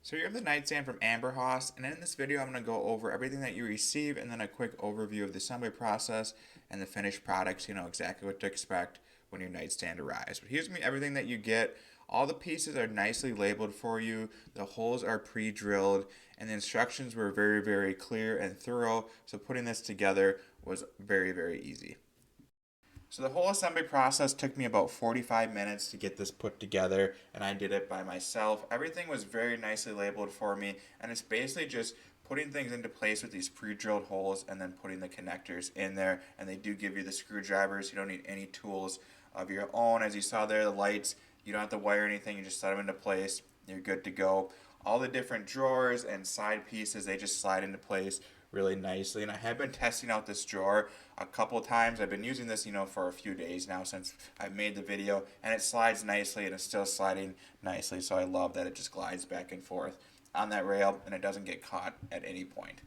So you have the nightstand from Amberhaus, and in this video I'm going to go over everything that you receive and then a quick overview of the assembly process and the finished product so you know exactly what to expect when your nightstand arrives. But here's me everything that you get. All the pieces are nicely labeled for you, the holes are pre-drilled, and the instructions were very clear and thorough, so putting this together was very easy. So the whole assembly process took me about 45 minutes to get this put together, and I did it by myself. Everything was very nicely labeled for me, and it's basically just putting things into place with these pre-drilled holes and then putting the connectors in there, and they do give you the screwdrivers. You don't need any tools of your own. As you saw there, the lights, you don't have to wire anything, you just set them into place, you're good to go. All the different drawers and side pieces, they just slide into place really nicely. And I have been testing out this drawer a couple of times. I've been using this, for a few days now since I've made the video, and it slides nicely and it's still sliding nicely. So I love that it just glides back and forth on that rail and it doesn't get caught at any point.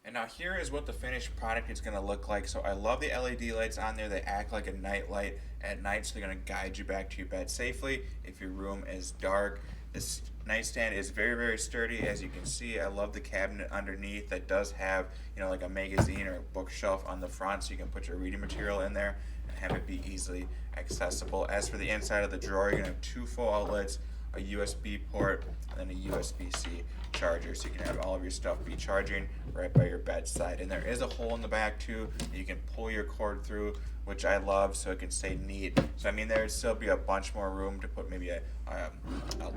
And now here is what the finished product is going to look like. So I love the LED lights on there. They act like a night light at night, so they're going to guide you back to your bed safely if your room is dark. This nightstand is very sturdy, as you can see. I love the cabinet underneath that does have, like a magazine or a bookshelf on the front, so you can put your reading material in there and have it be easily accessible. As for the inside of the drawer, you're going to have two full outlets, a USB port, and then a USB-C charger, so you can have all of your stuff be charging right by your bedside. And there is a hole in the back too that you can pull your cord through, which I love, so it can stay neat. So there would still be a bunch more room to put maybe a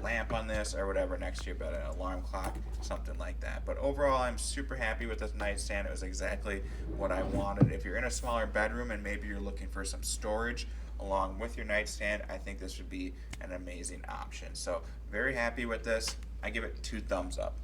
lamp on this or whatever next to your bed, an alarm clock, something like that. But overall, I'm super happy with this nightstand. It was exactly what I wanted. If you're in a smaller bedroom and maybe you're looking for some storage along with your nightstand, I think this would be an amazing option. So very happy with this. I give it 2 thumbs up.